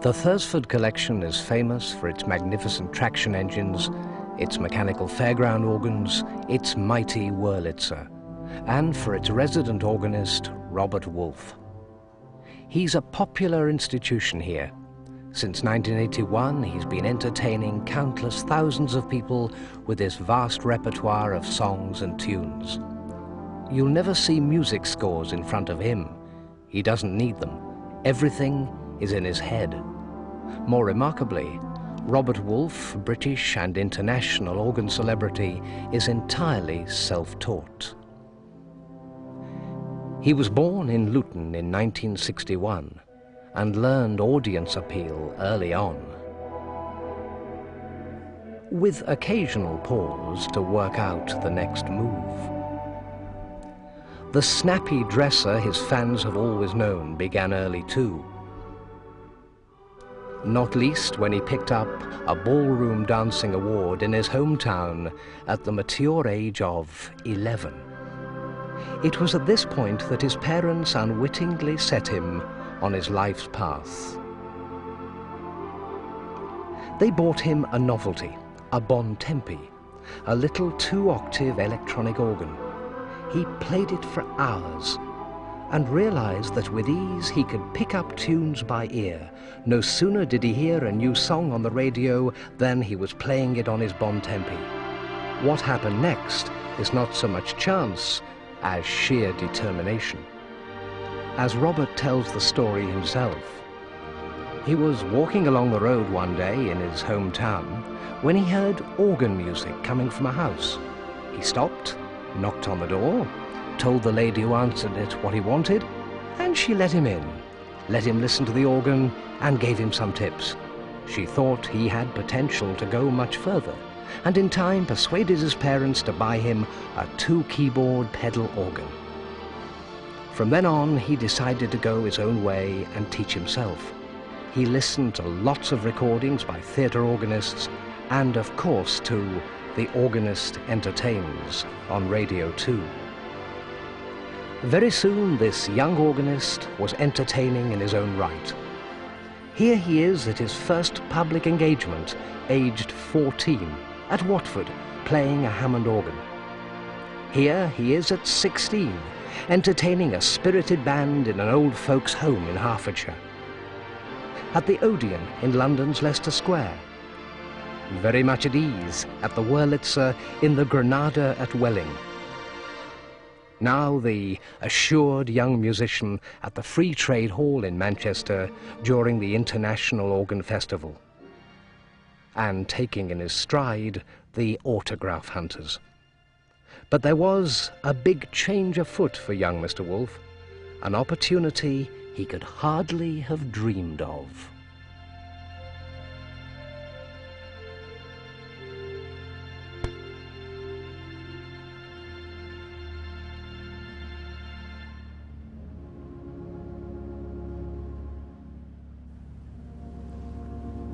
The Thursford collection is famous for its magnificent traction engines, its mechanical fairground organs, its mighty Wurlitzer, and for its resident organist, Robert Wolfe. He's a popular institution here. Since 1981, he's been entertaining countless thousands of people with his vast repertoire of songs and tunes. You'll never see music scores in front of him. He doesn't need them. Everything is in his head. More remarkably, Robert Wolfe, British and international organ celebrity, is entirely self-taught. He was born in Luton in 1961 and learned audience appeal early on. with occasional pause to work out the next move. The snappy dresser his fans have always known began early too. Not least when he picked up a ballroom dancing award in his hometown at the mature age of 11. It was at this point that his parents unwittingly set him on his life's path. They bought him a novelty, a Bontempi, a little 2-octave electronic organ. He played it for hours and realized that with ease he could pick up tunes by ear. No sooner did he hear a new song on the radio than he was playing it on his Bontempi. What happened next is not so much chance as sheer determination. As Robert tells the story himself, he was walking along the road one day in his hometown when he heard organ music coming from a house. He stopped, knocked on the door, told the lady who answered it what he wanted, and she let him in, let him listen to the organ, and gave him some tips. She thought he had potential to go much further, and in time persuaded his parents to buy him a 2-keyboard pedal organ. From then on, he decided to go his own way and teach himself. He listened to lots of recordings by theatre organists, and of course to The Organist Entertains on Radio 2. Very soon this young organist was entertaining in his own right. Here he is at his first public engagement, aged 14, at Watford, playing a Hammond organ. Here he is at 16, entertaining a spirited band in an old folks' home in Hertfordshire. At the Odeon in London's Leicester Square. Very much at ease at the Wurlitzer in the Granada at Welling. Now the assured young musician at the Free Trade Hall in Manchester during the International Organ Festival. And taking in his stride the autograph hunters. But there was a big change afoot for young Mr. Wolfe, an opportunity he could hardly have dreamed of.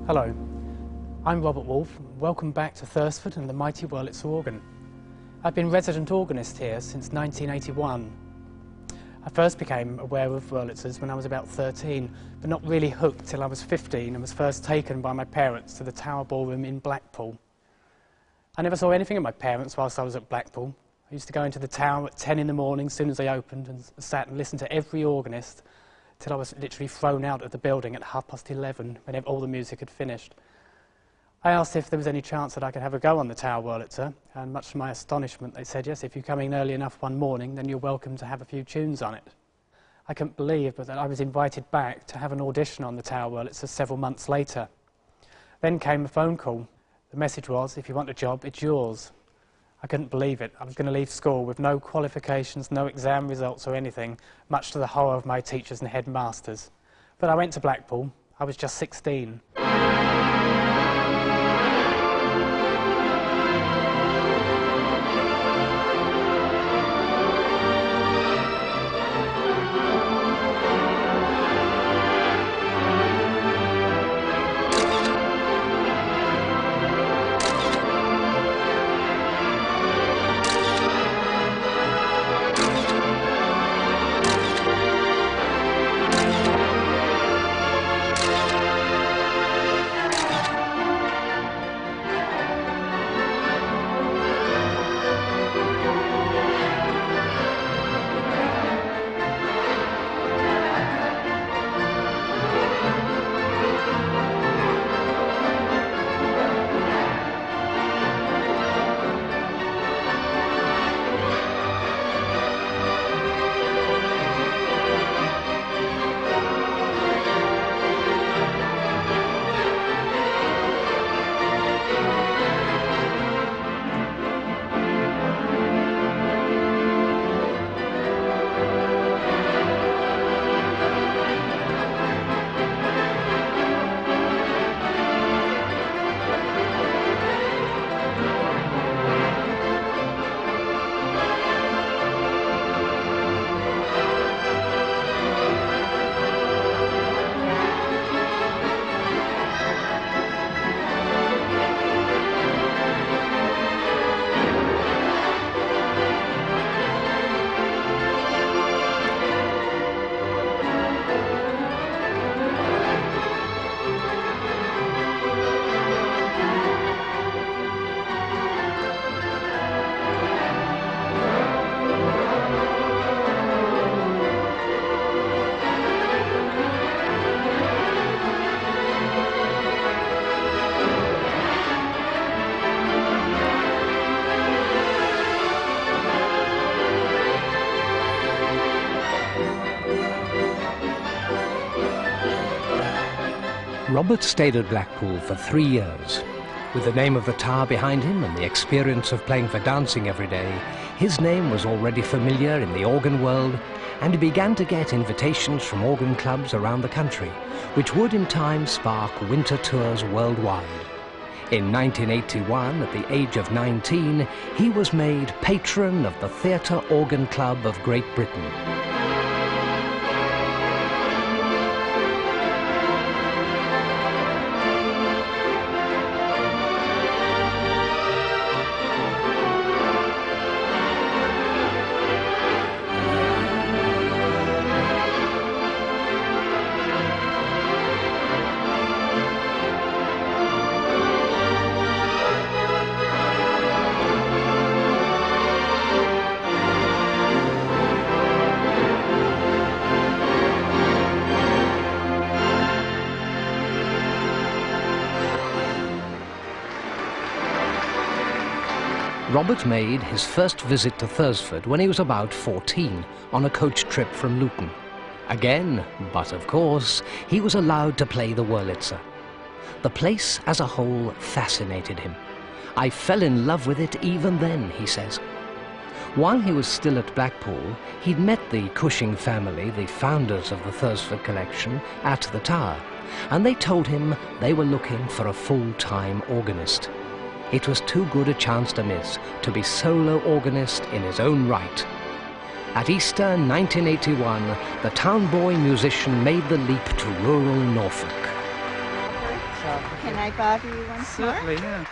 Hello, I'm Robert Wolfe. Welcome back to Thursford and the mighty Wurlitzer organ. I've been resident organist here since 1981. I first became aware of Wurlitzers when I was about 13, but not really hooked till I was 15 and was first taken by my parents to the Tower Ballroom in Blackpool. I never saw anything of my parents whilst I was at Blackpool. I used to go into the tower at 10 in the morning as soon as they opened and sat and listened to every organist till I was literally thrown out of the building at 11:30 when all the music had finished. I asked if there was any chance that I could have a go on the Tower Wurlitzer, and much to my astonishment they said, yes, if you come in early enough one morning then you're welcome to have a few tunes on it. I couldn't believe but that I was invited back to have an audition on the Tower Wurlitzer several months later. Then came a phone call. The message was, if you want a job, it's yours. I couldn't believe it. I was going to leave school with no qualifications, no exam results or anything, much to the horror of my teachers and headmasters. But I went to Blackpool. I was just 16. Robert stayed at Blackpool for 3 years. With the name of the tower behind him and the experience of playing for dancing every day, his name was already familiar in the organ world, and he began to get invitations from organ clubs around the country, which would in time spark winter tours worldwide. In 1981, at the age of 19, he was made patron of the Theatre Organ Club of Great Britain. Robert made his first visit to Thursford when he was about 14 on a coach trip from Luton. Again, but of course, he was allowed to play the Wurlitzer. The place as a whole fascinated him. I fell in love with it even then, he says. While he was still at Blackpool, he'd met the Cushing family, the founders of the Thursford collection, at the Tower, and they told him they were looking for a full-time organist. It was too good a chance to miss, to be solo organist in his own right. At Easter 1981, the town boy musician made the leap to rural Norfolk. Can I bother you once more? Certainly, yeah.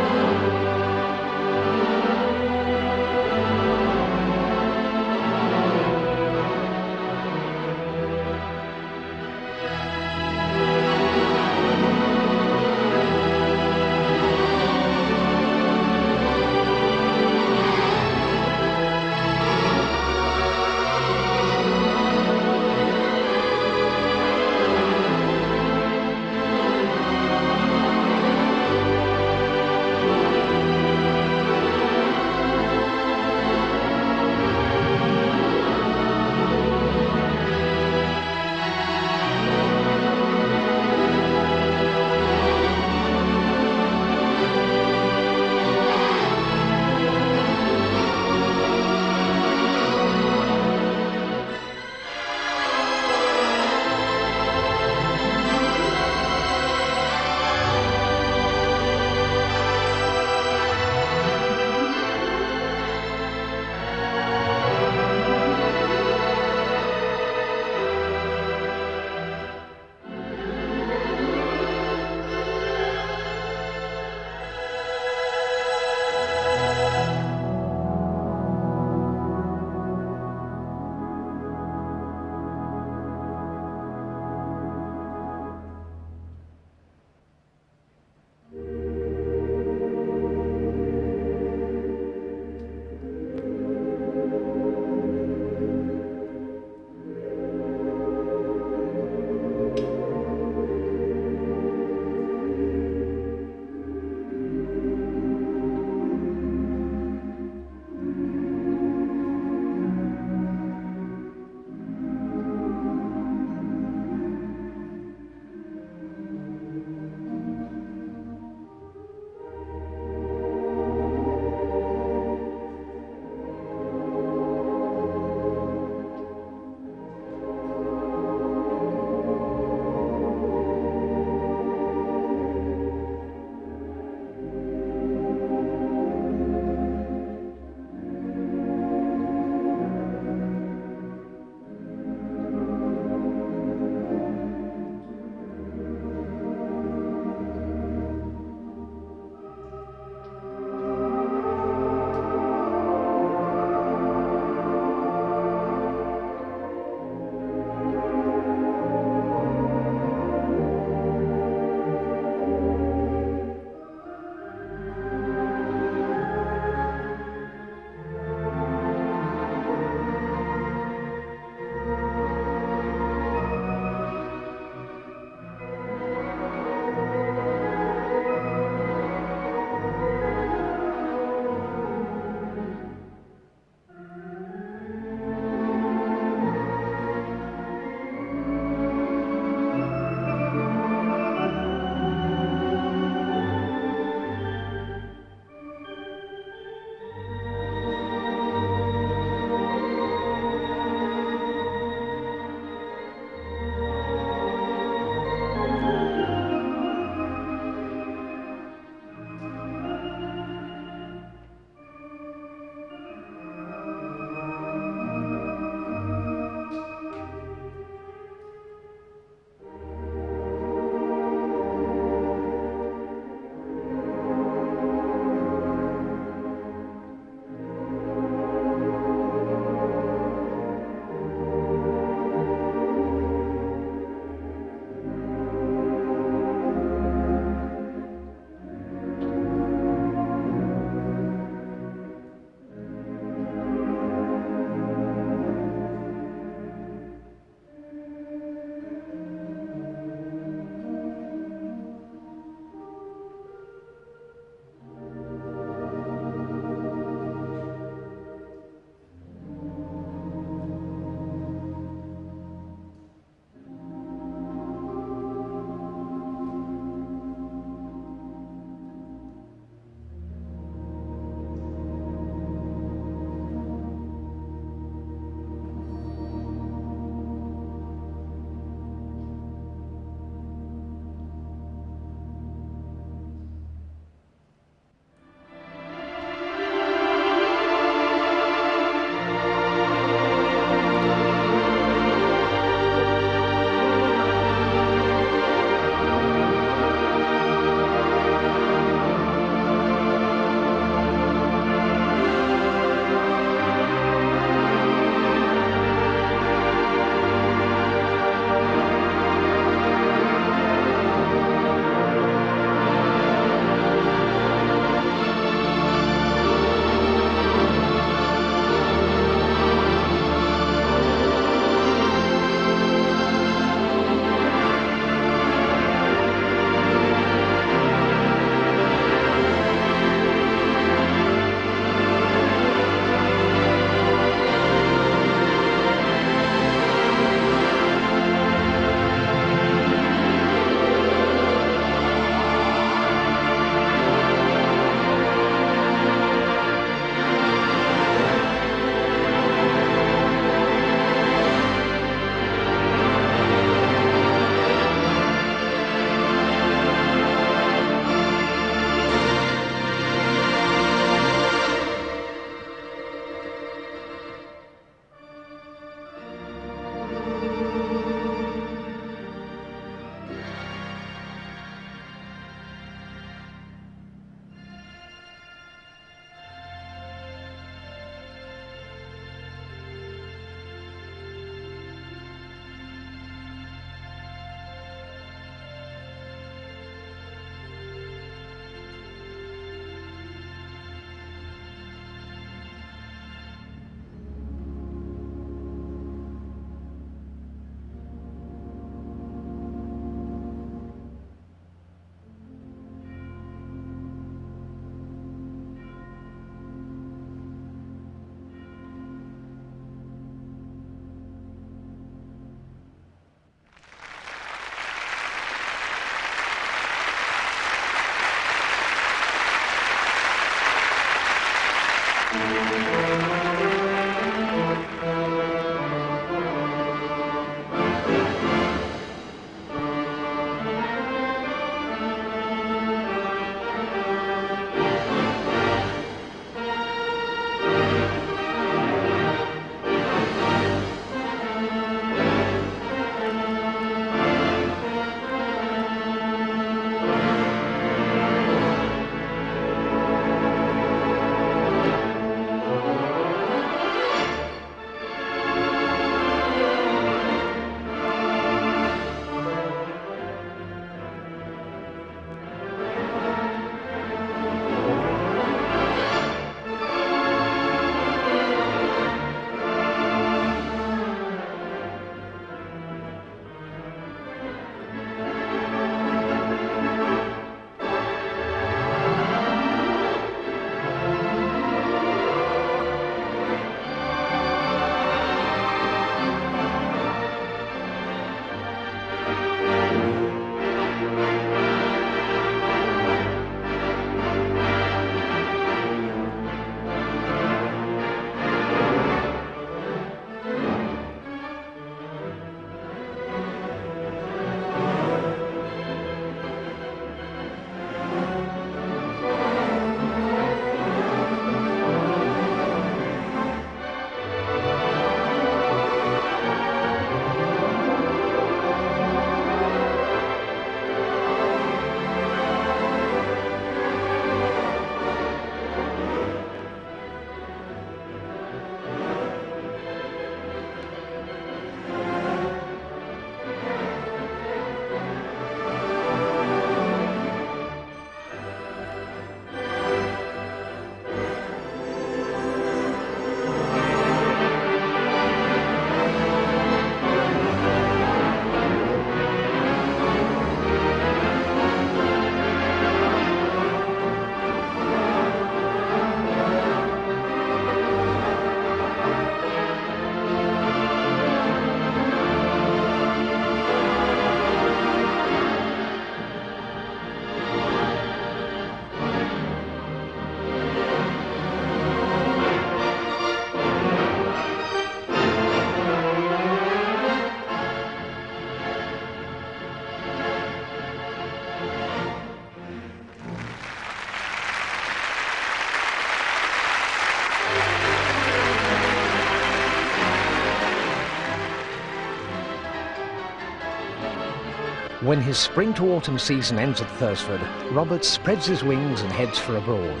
When his spring to autumn season ends at Thursford, Robert spreads his wings and heads for abroad.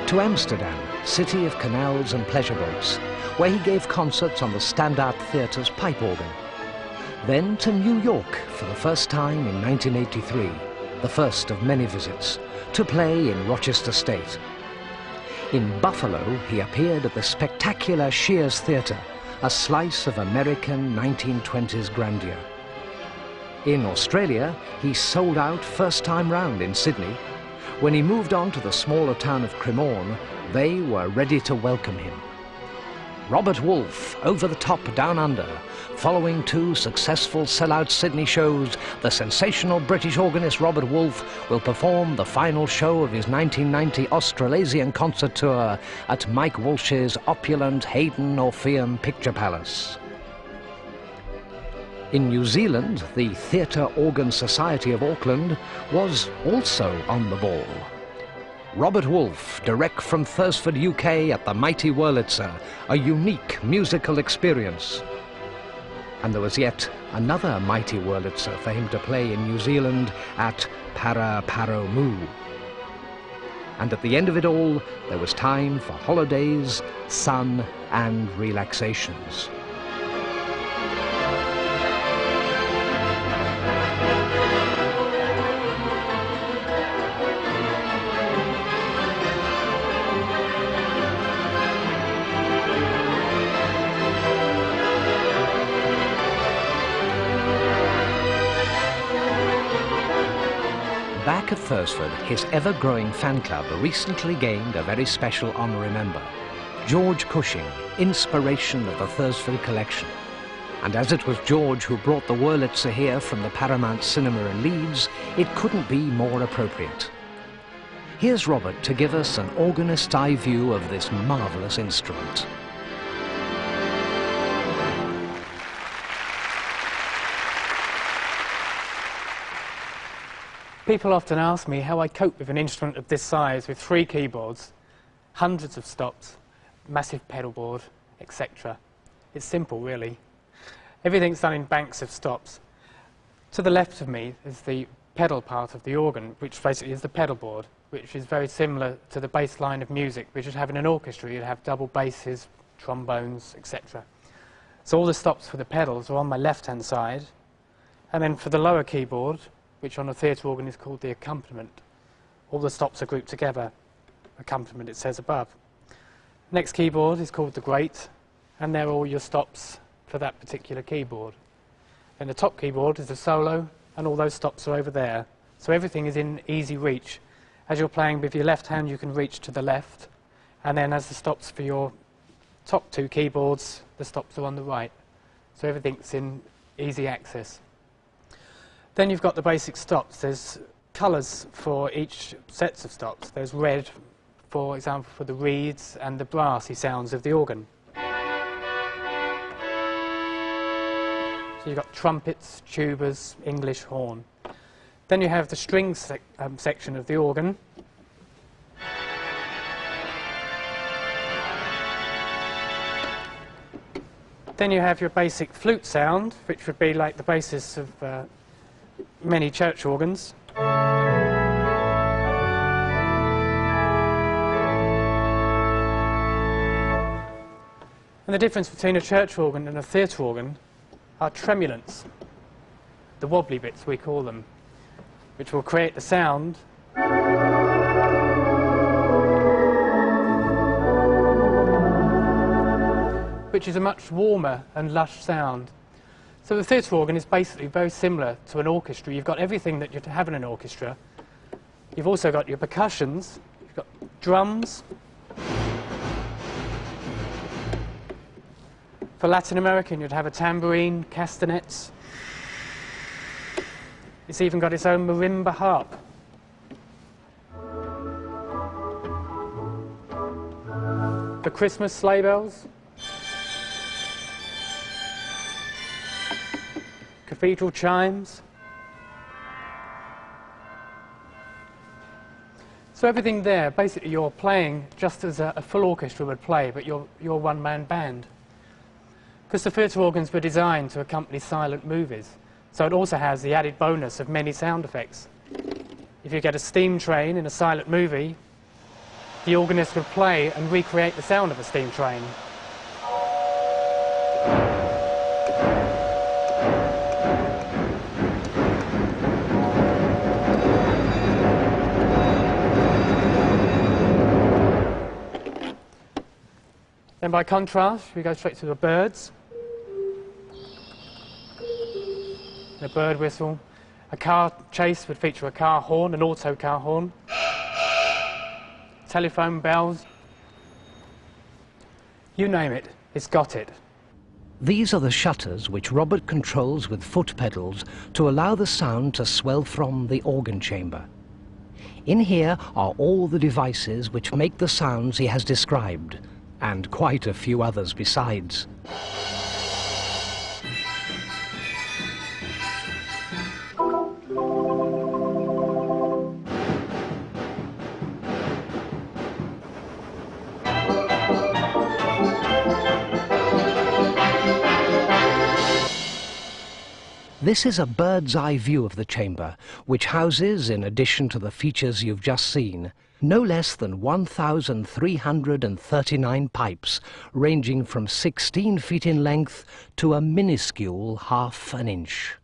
To Amsterdam, city of canals and pleasure boats, where he gave concerts on the Standard Theatre's pipe organ. Then to New York for the first time in 1983, the first of many visits, to play in Rochester State. In Buffalo, he appeared at the spectacular Shears Theatre, a slice of American 1920s grandeur. In Australia, he sold out first time round in Sydney. When he moved on to the smaller town of Cremorne, they were ready to welcome him. Robert Wolfe, over the top down under, following two successful sellout Sydney shows, the sensational British organist Robert Wolfe will perform the final show of his 1990 Australasian concert tour at Mike Walsh's opulent Hayden Orpheum Picture Palace. In New Zealand, the Theatre Organ Society of Auckland was also on the ball. Robert Wolfe, direct from Thursford, UK at the mighty Wurlitzer, a unique musical experience. And there was yet another mighty Wurlitzer for him to play in New Zealand at Paraparaumu. And at the end of it all, there was time for holidays, sun and relaxations. Back at Thursford, his ever-growing fan club recently gained a very special honorary member, George Cushing, inspiration of the Thursford collection. And as it was George who brought the Wurlitzer here from the Paramount Cinema in Leeds, it couldn't be more appropriate. Here's Robert to give us an organist's eye view of this marvellous instrument. People often ask me how I cope with an instrument of this size with 3 keyboards, hundreds of stops, massive pedal board, etc. It's simple, really. Everything's done in banks of stops. To the left of me is the pedal part of the organ, which basically is the pedal board, which is very similar to the bass line of music, which is having an orchestra. You'd have double basses, trombones, etc. So all the stops for the pedals are on my left-hand side. And then for the lower keyboard, which on a theatre organ is called the accompaniment, all the stops are grouped together. Accompaniment, it says above. Next keyboard is called the grate, and there are all your stops for that particular keyboard. And the top keyboard is the solo, and all those stops are over there. So everything is in easy reach. As you're playing with your left hand, you can reach to the left, and then as the stops for your top 2 keyboards, the stops are on the right. So everything's in easy access. Then you've got the basic stops. There's colours for each sets of stops. There's red, for example, for the reeds and the brassy sounds of the organ. So you've got trumpets, tubas, English horn. Then you have the strings section of the organ. Then you have your basic flute sound, which would be like the basis of many church organs. And the difference between a church organ and a theatre organ are tremulants, the wobbly bits we call them, which will create the sound which is a much warmer and lush sound. So the theatre organ is basically very similar to an orchestra. You've got everything that you'd have in an orchestra. You've also got your percussions, you've got drums. For Latin American, you'd have a tambourine, castanets. It's even got its own marimba harp. For Christmas, sleigh bells. Cathedral chimes. So everything there, basically you're playing just as a full orchestra would play, but you're a one-man band. Because the theatre organs were designed to accompany silent movies. So it also has the added bonus of many sound effects. If you get a steam train in a silent movie, the organist would play and recreate the sound of a steam train. Then by contrast, we go straight to the birds. A bird whistle. A car chase would feature a car horn, an auto car horn. Telephone bells. You name it, it's got it. These are the shutters which Robert controls with foot pedals to allow the sound to swell from the organ chamber. In here are all the devices which make the sounds he has described, and quite a few others besides. This is a bird's-eye view of the chamber, which houses, in addition to the features you've just seen, no less than 1,339 pipes, ranging from 16 feet in length to a minuscule half an inch.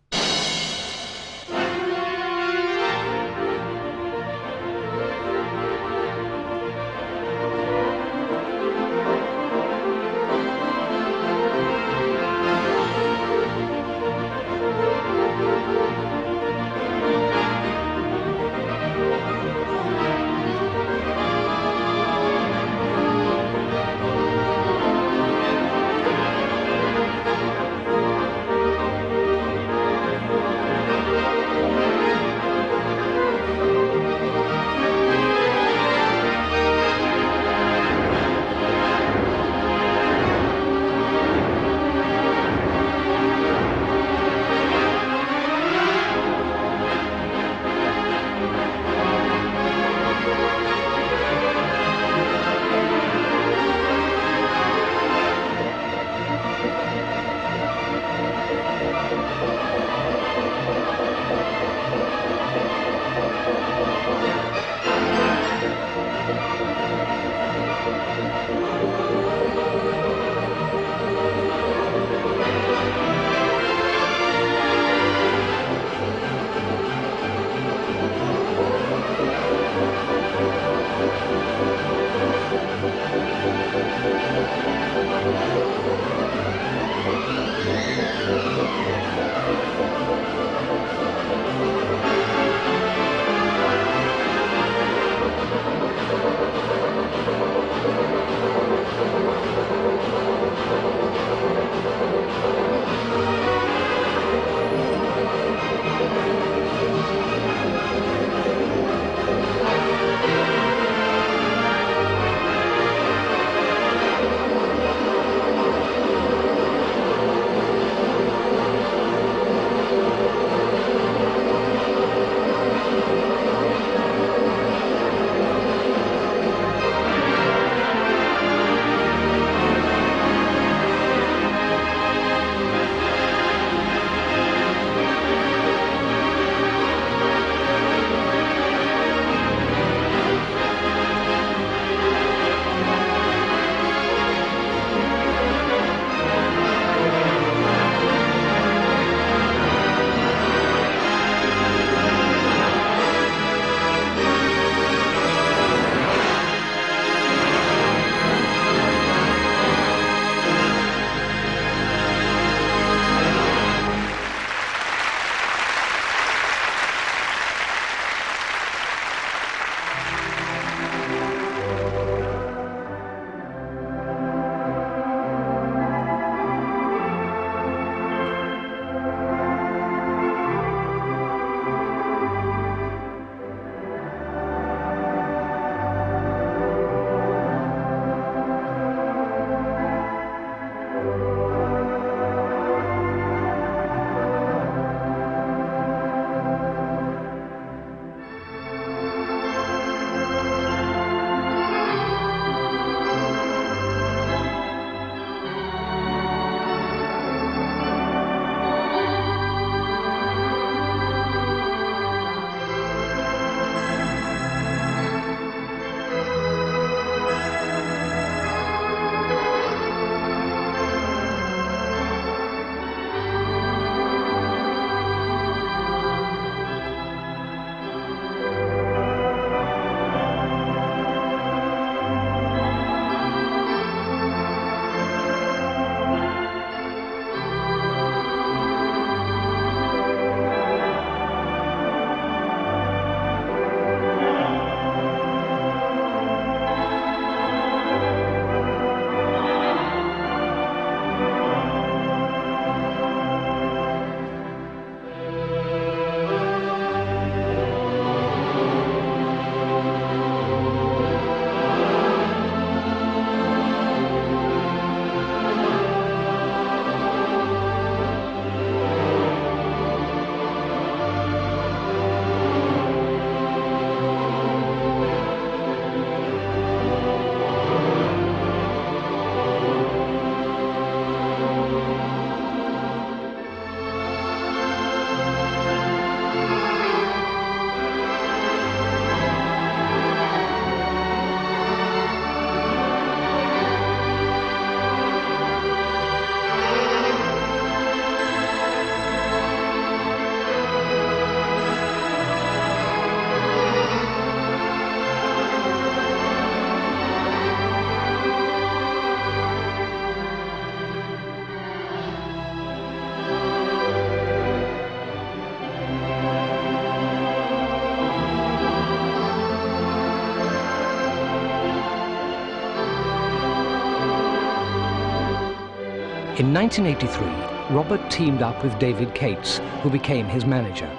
In 1983, Robert teamed up with David Cates, who became his manager.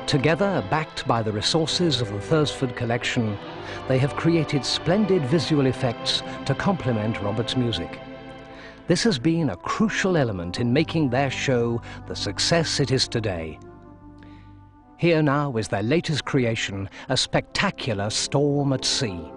Together, backed by the resources of the Thursford collection, they have created splendid visual effects to complement Robert's music. This has been a crucial element in making their show the success it is today. Here now is their latest creation, a spectacular storm at sea.